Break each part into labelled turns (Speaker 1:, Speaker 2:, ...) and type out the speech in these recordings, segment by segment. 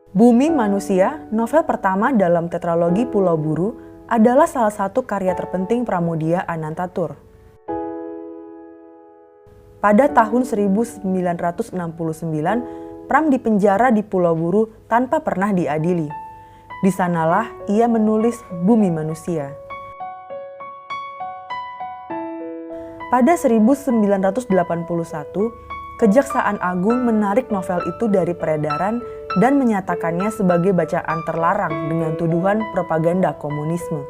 Speaker 1: Bumi Manusia, novel pertama dalam tetralogi Pulau Buru, adalah salah satu karya terpenting Pramoedya Anantatur. Pada tahun 1969, Pram dipenjara di Pulau Buru tanpa pernah diadili. Di sanalah ia menulis Bumi Manusia. Pada 1981, Kejaksaan Agung menarik novel itu dari peredaran dan menyatakannya sebagai bacaan terlarang dengan tuduhan propaganda komunisme.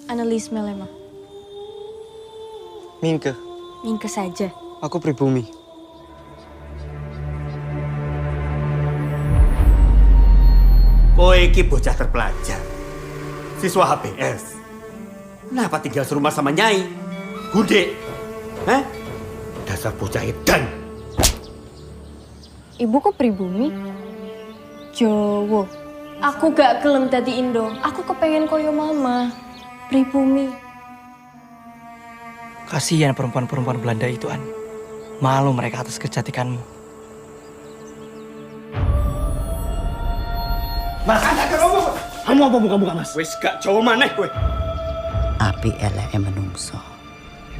Speaker 2: Annelies Melema.
Speaker 3: Minke.
Speaker 2: Minke saja.
Speaker 3: Aku pribumi.
Speaker 4: Kowe iki bocah terpelajar. Siswa HBS. Kenapa tinggal serumah sama Nyai? Bude. Hah? Dasar bocah edan.
Speaker 2: Ibu kok pribumi? Jowo. Aku gak gelem dadi Indo. Aku kepengen koyo mama. Pribumi.
Speaker 5: Kasihan perempuan-perempuan Belanda itu, An. Malu mereka atas kecantikanmu.
Speaker 4: Mas, kamu apa buka-buka, Mas? Wis gak Jawa maneh kowe.
Speaker 6: Api eleke menungso.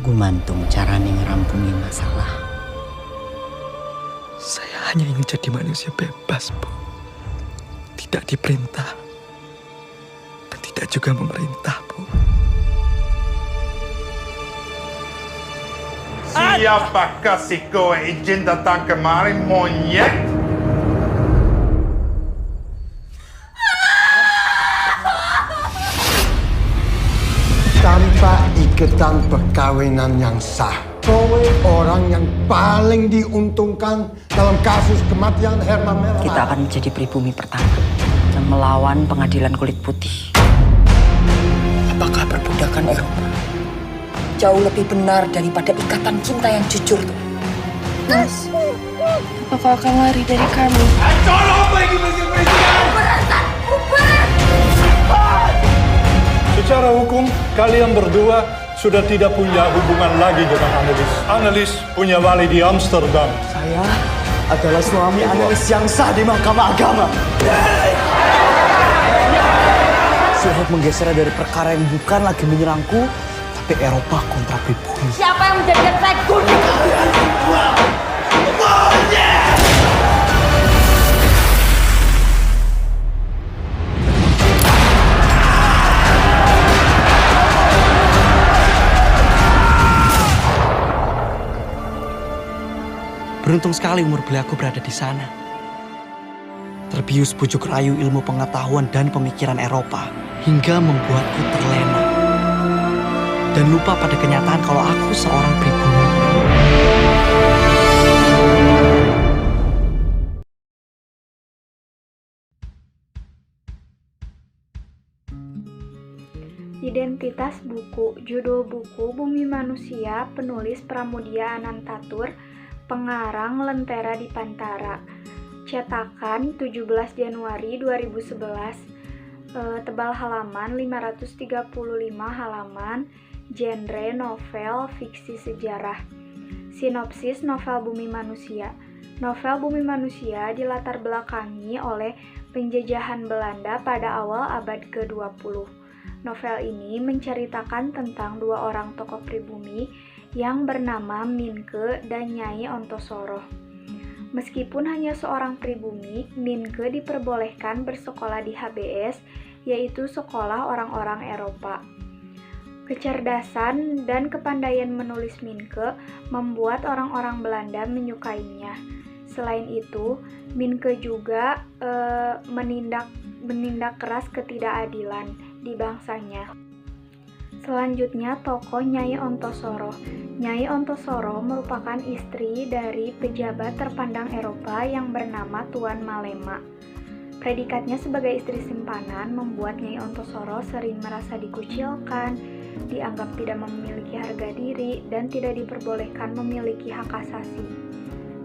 Speaker 6: Gumantung carane ngerampungi masalah.
Speaker 5: Saya hanya ingin jadi manusia bebas, Bu. Tidak diperintah. Dan tidak juga memerintah, Bu.
Speaker 7: Siapakah si kowe izin datang kemari, monyet?
Speaker 8: Tanpa ikatan perkawinan yang sah, kowe orang yang paling diuntungkan dalam kasus kematian Herman Melema.
Speaker 6: Kita akan menjadi pribumi pertama yang melawan pengadilan kulit putih. Apakah perbudakan Eropa jauh lebih benar daripada ikatan cinta yang jujur?
Speaker 2: Mas, apa kau akan lari dari kami?
Speaker 9: Secara hukum, kalian berdua sudah tidak punya hubungan lagi dengan Annelies. Annelies punya wali di Amsterdam.
Speaker 5: Saya adalah suami Annelies yang sah di Mahkamah Agama. Saya menggeser dari perkara yang bukan lagi menyerangku, tapi Eropa kontra pribumi.
Speaker 2: Siapa yang menjadikan saya guna?
Speaker 5: Beruntung sekali umur beliaku berada di sana. Terbius bujuk rayu ilmu pengetahuan dan pemikiran Eropa hingga membuatku terlena. Dan lupa pada kenyataan kalau aku seorang pribumi.
Speaker 10: Identitas buku, judul buku Bumi Manusia, penulis Pramoedya Anantatur, pengarang Lentera Dipantara. Cetakan 17 Januari 2011, tebal halaman 535 halaman, genre novel fiksi sejarah. Sinopsis novel Bumi Manusia. Novel Bumi Manusia dilatar belakangi oleh penjajahan Belanda pada awal abad ke-20. Novel ini menceritakan tentang dua orang tokoh pribumi yang bernama Minke dan Nyai Ontosoro. Meskipun hanya seorang pribumi, Minke diperbolehkan bersekolah di HBS, yaitu sekolah orang-orang Eropa. Kecerdasan dan kepandaian menulis Minke membuat orang-orang Belanda menyukainya. Selain itu, Minke juga menindak keras ketidakadilan di bangsanya. Selanjutnya, tokoh Nyai Ontosoro. Nyai Ontosoro merupakan istri dari pejabat terpandang Eropa yang bernama Tuan Malema. Predikatnya sebagai istri simpanan membuat Nyai Ontosoro sering merasa dikucilkan, dianggap tidak memiliki harga diri, dan tidak diperbolehkan memiliki hak asasi.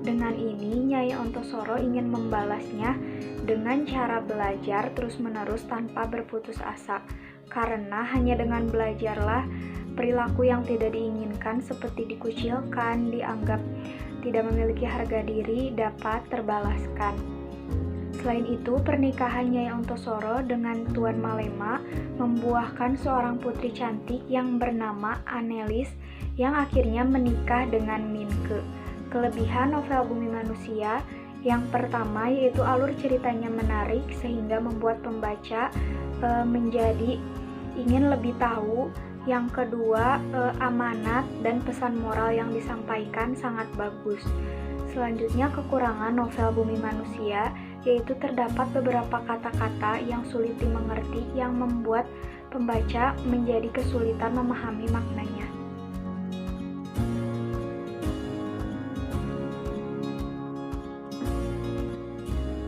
Speaker 10: Dengan ini, Nyai Ontosoro ingin membalasnya dengan cara belajar terus-menerus tanpa berputus asa, karena hanya dengan belajarlah perilaku yang tidak diinginkan seperti dikucilkan, dianggap tidak memiliki harga diri dapat terbalaskan. Selain itu, pernikahan Nyai Ontosoro dengan Tuan Malema membuahkan seorang putri cantik yang bernama Anelis yang akhirnya menikah dengan Minke. Kelebihan novel Bumi Manusia yang pertama yaitu alur ceritanya menarik sehingga membuat pembaca menjadi ingin lebih tahu. Yang kedua, amanat dan pesan moral yang disampaikan sangat bagus. Selanjutnya, kekurangan novel Bumi Manusia yaitu terdapat beberapa kata-kata yang sulit dimengerti yang membuat pembaca menjadi kesulitan memahami maknanya.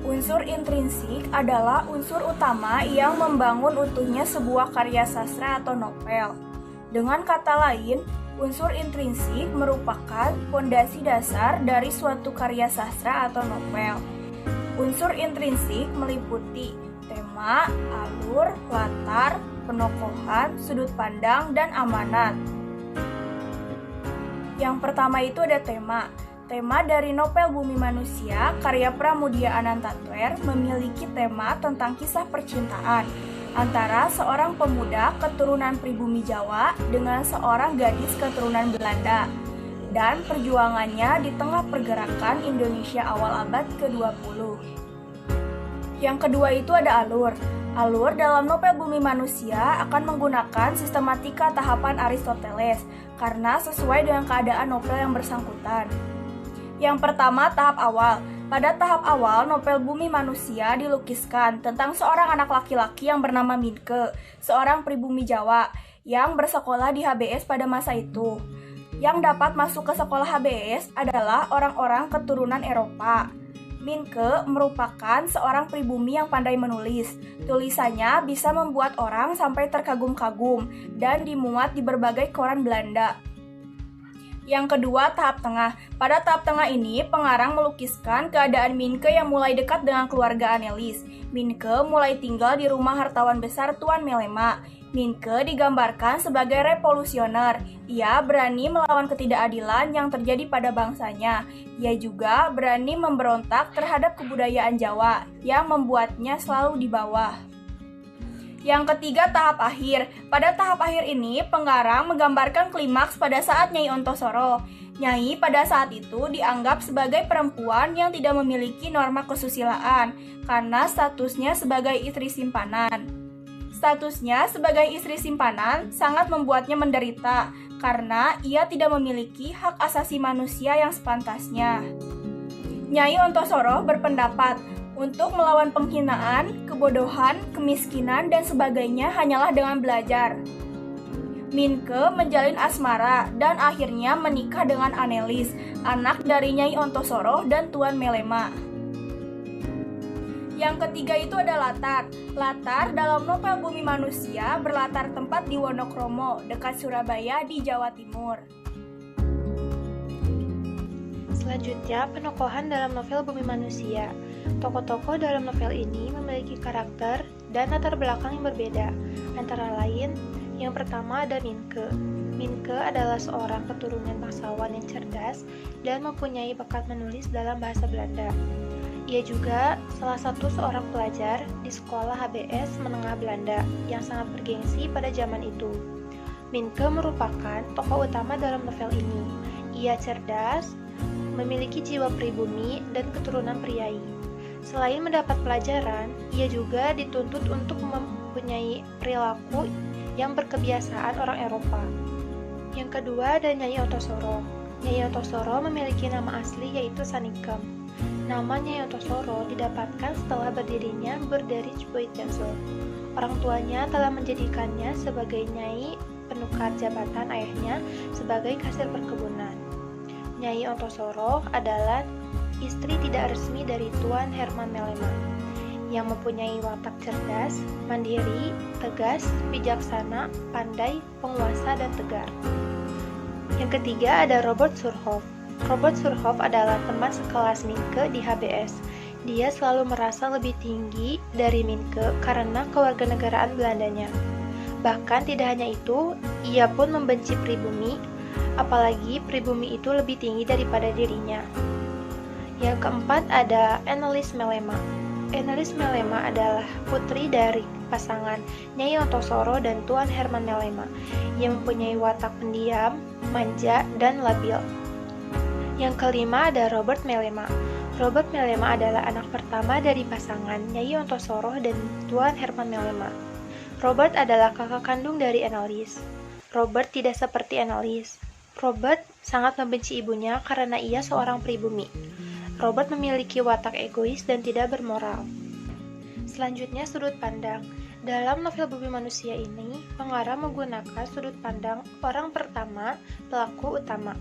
Speaker 3: Unsur intrinsik adalah unsur utama yang membangun utuhnya sebuah karya sastra atau novel. Dengan kata lain, unsur intrinsik merupakan fondasi dasar dari suatu karya sastra atau novel. Unsur intrinsik meliputi tema, alur, latar, penokohan, sudut pandang, dan amanat. Yang pertama itu ada tema. Tema dari novel Bumi Manusia, karya Pramudia Anantatwer, memiliki tema tentang kisah percintaan antara seorang pemuda keturunan pribumi Jawa dengan seorang gadis keturunan Belanda dan perjuangannya di tengah pergerakan Indonesia awal abad ke-20. Yang kedua itu ada alur. Alur dalam novel Bumi Manusia akan menggunakan sistematika tahapan Aristoteles karena sesuai dengan keadaan novel yang bersangkutan. Yang pertama, tahap awal. Pada tahap awal, novel Bumi Manusia dilukiskan tentang seorang anak laki-laki yang bernama Minke, seorang pribumi Jawa yang bersekolah di HBS pada masa itu. Yang dapat masuk ke sekolah HBS adalah orang-orang keturunan Eropa. Minke merupakan seorang pribumi yang pandai menulis. Tulisannya bisa membuat orang sampai terkagum-kagum dan dimuat di berbagai koran Belanda. Yang kedua, tahap tengah. Pada tahap tengah ini, pengarang melukiskan keadaan Minke yang mulai dekat dengan keluarga Anelis. Minke mulai tinggal di rumah hartawan besar Tuan Malema. Minke digambarkan sebagai revolusioner. Ia berani melawan ketidakadilan yang terjadi pada bangsanya. Ia juga berani memberontak terhadap kebudayaan Jawa yang membuatnya selalu di bawah. Yang ketiga, tahap akhir. Pada tahap akhir ini, pengarang menggambarkan klimaks pada saat Nyai Ontosoro. Nyai pada saat itu dianggap sebagai perempuan yang tidak memiliki norma kesusilaan karena statusnya sebagai istri simpanan. Statusnya sebagai istri simpanan sangat membuatnya menderita karena ia tidak memiliki hak asasi manusia yang sepantasnya. Nyai Ontosoro berpendapat untuk melawan penghinaan, kebodohan, kemiskinan, dan sebagainya hanyalah dengan belajar. Minke menjalin asmara dan akhirnya menikah dengan Anelis, anak dari Nyai Ontosoro dan Tuan Malema. Yang ketiga itu ada latar. Latar dalam novel Bumi Manusia berlatar tempat di Wonokromo, dekat Surabaya di Jawa Timur.
Speaker 10: Selanjutnya, penokohan dalam novel Bumi Manusia. Tokoh-tokoh dalam novel ini memiliki karakter dan latar belakang yang berbeda. Antara lain, yang pertama ada Minke. Minke adalah seorang keturunan bangsawan yang cerdas dan mempunyai bakat menulis dalam bahasa Belanda. Ia juga salah satu seorang pelajar di sekolah HBS menengah Belanda yang sangat bergengsi pada zaman itu. Minke merupakan tokoh utama dalam novel ini. Ia cerdas, memiliki jiwa pribumi dan keturunan priai. Selain mendapat pelajaran, ia juga dituntut untuk mempunyai perilaku yang berkebiasaan orang Eropa. Yang kedua ada Nyai Ontosoro. Nyai Ontosoro memiliki nama asli yaitu Sanikem. Nama Nyai Ontosoro didapatkan setelah berdirinya Berderich Boitenso. Orang tuanya telah menjadikannya sebagai nyai penukar jabatan ayahnya sebagai kasir perkebunan. Nyai Ontosoro adalah istri tidak resmi dari Tuan Herman Malema. yang mempunyai watak cerdas, mandiri, tegas, bijaksana, pandai, penguasa, dan tegar. Yang ketiga ada Robert Surhoff. Robert Surhoff adalah teman sekelas Minke di HBS. Dia selalu merasa lebih tinggi dari Minke karena kewarganegaraan Belandanya. Bahkan tidak hanya itu, ia pun membenci pribumi, apalagi pribumi itu lebih tinggi daripada dirinya. Yang keempat ada Annelies Melema. Annelies Melema adalah putri dari pasangan Nyai Ontosoro dan Tuan Herman Melema yang mempunyai watak pendiam, manja, dan labil. Yang kelima ada Robert Melema. Robert Melema adalah anak pertama dari pasangan Nyai Ontosoro dan Tuan Herman Melema. Robert adalah kakak kandung dari Annelies. Robert tidak seperti Annelies. Robert sangat membenci ibunya karena ia seorang pribumi. Robert memiliki watak egois dan tidak bermoral. Selanjutnya, sudut pandang. Dalam novel Bumi Manusia ini, pengarang menggunakan sudut pandang orang pertama, pelaku utama.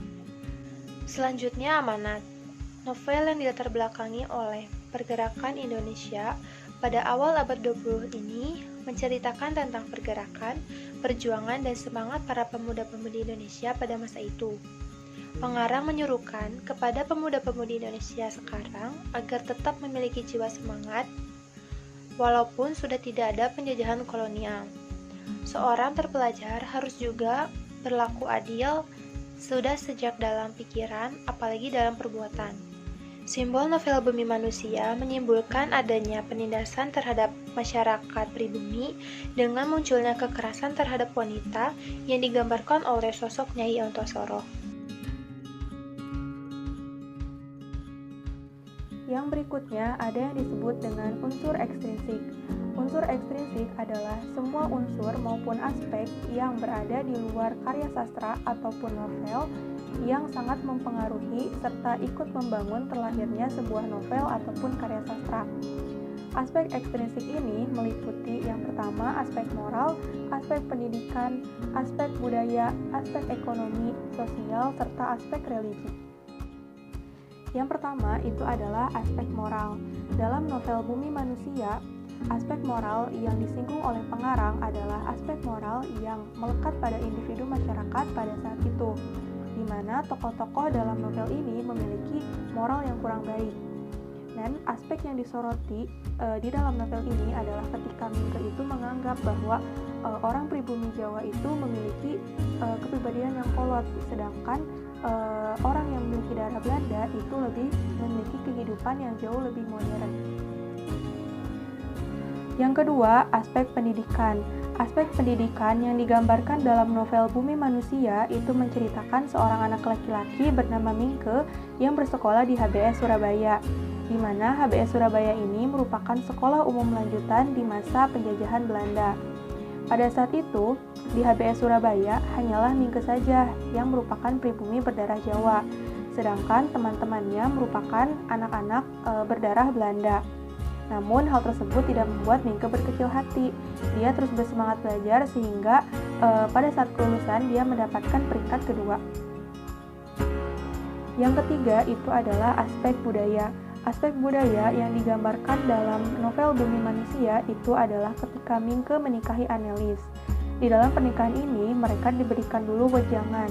Speaker 10: Selanjutnya, Amanat. Novel yang dilatar belakangi oleh pergerakan Indonesia pada awal abad 20 ini menceritakan tentang pergerakan, perjuangan, dan semangat para pemuda-pemudi Indonesia pada masa itu. Pengarang menyuruhkan kepada pemuda-pemudi Indonesia sekarang agar tetap memiliki jiwa semangat, walaupun sudah tidak ada penjajahan kolonial. Seorang terpelajar harus juga berlaku adil sudah sejak dalam pikiran, apalagi dalam perbuatan. Simbol novel Bumi Manusia menyimpulkan adanya penindasan terhadap masyarakat pribumi dengan munculnya kekerasan terhadap wanita yang digambarkan oleh sosok Nyai Ontosoro.
Speaker 11: Yang berikutnya ada yang disebut dengan unsur ekstrinsik. Unsur ekstrinsik adalah semua unsur maupun aspek yang berada di luar karya sastra ataupun novel yang sangat mempengaruhi serta ikut membangun terlahirnya sebuah novel ataupun karya sastra. Aspek ekstrinsik ini meliputi yang pertama aspek moral, aspek pendidikan, aspek budaya, aspek ekonomi, sosial, serta aspek religi. Yang pertama itu adalah aspek moral. Dalam novel Bumi Manusia, aspek moral yang disinggung oleh pengarang adalah aspek moral yang melekat pada individu masyarakat pada saat itu, di mana tokoh-tokoh dalam novel ini memiliki moral yang kurang baik. Dan aspek yang disoroti di dalam novel ini adalah ketika Minke itu menganggap bahwa orang pribumi Jawa itu memiliki kepribadian yang kolot, sedangkan orang yang memiliki darah Belanda itu lebih memiliki kehidupan yang jauh lebih modern. Yang kedua, aspek pendidikan. Aspek pendidikan yang digambarkan dalam novel Bumi Manusia itu menceritakan seorang anak laki-laki bernama Minke yang bersekolah di HBS Surabaya, di mana HBS Surabaya ini merupakan sekolah umum lanjutan di masa penjajahan Belanda. Pada saat itu, di HBS Surabaya hanyalah Minke saja yang merupakan pribumi berdarah Jawa, sedangkan teman-temannya merupakan anak-anak berdarah Belanda. Namun hal tersebut tidak membuat Minke berkecil hati. Dia terus bersemangat belajar sehingga pada saat kelulusan dia mendapatkan peringkat kedua. Yang ketiga itu adalah aspek budaya. Aspek budaya yang digambarkan dalam novel Bumi Manusia itu adalah ketika Minke menikahi Annelies. Di dalam pernikahan ini mereka diberikan dulu wejangan.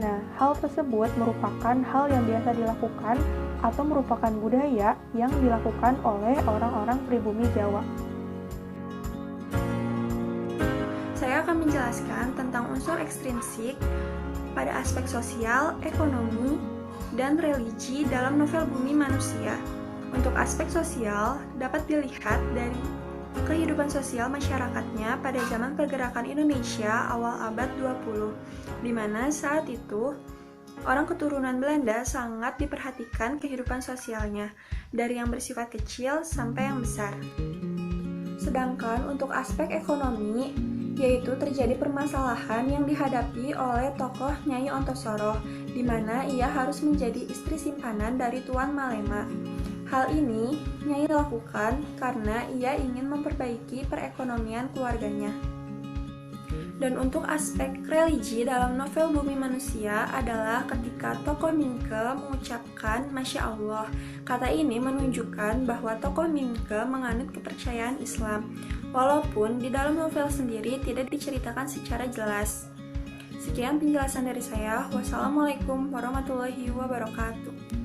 Speaker 11: Nah, hal tersebut merupakan hal yang biasa dilakukan atau merupakan budaya yang dilakukan oleh orang-orang pribumi Jawa.
Speaker 3: Saya akan menjelaskan tentang unsur ekstrinsik pada aspek sosial, ekonomi, dan religi dalam novel Bumi Manusia. Untuk aspek sosial dapat dilihat dari kehidupan sosial masyarakatnya pada zaman pergerakan Indonesia awal abad 20, di mana saat itu orang keturunan Belanda sangat diperhatikan kehidupan sosialnya, dari yang bersifat kecil sampai yang besar. Sedangkan untuk aspek ekonomi, yaitu terjadi permasalahan yang dihadapi oleh tokoh Nyai Ontosoro, di mana ia harus menjadi istri simpanan dari Tuan Malema. Hal ini Nyai lakukan karena ia ingin memperbaiki perekonomian keluarganya. Dan untuk aspek religi dalam novel Bumi Manusia adalah ketika tokoh Minke mengucapkan
Speaker 12: mengatakan, Masya Allah. Kata ini menunjukkan bahwa tokoh Mingke menganut kepercayaan Islam, walaupun di dalam novel sendiri tidak diceritakan secara jelas. Sekian penjelasan dari saya. Wassalamualaikum warahmatullahi wabarakatuh.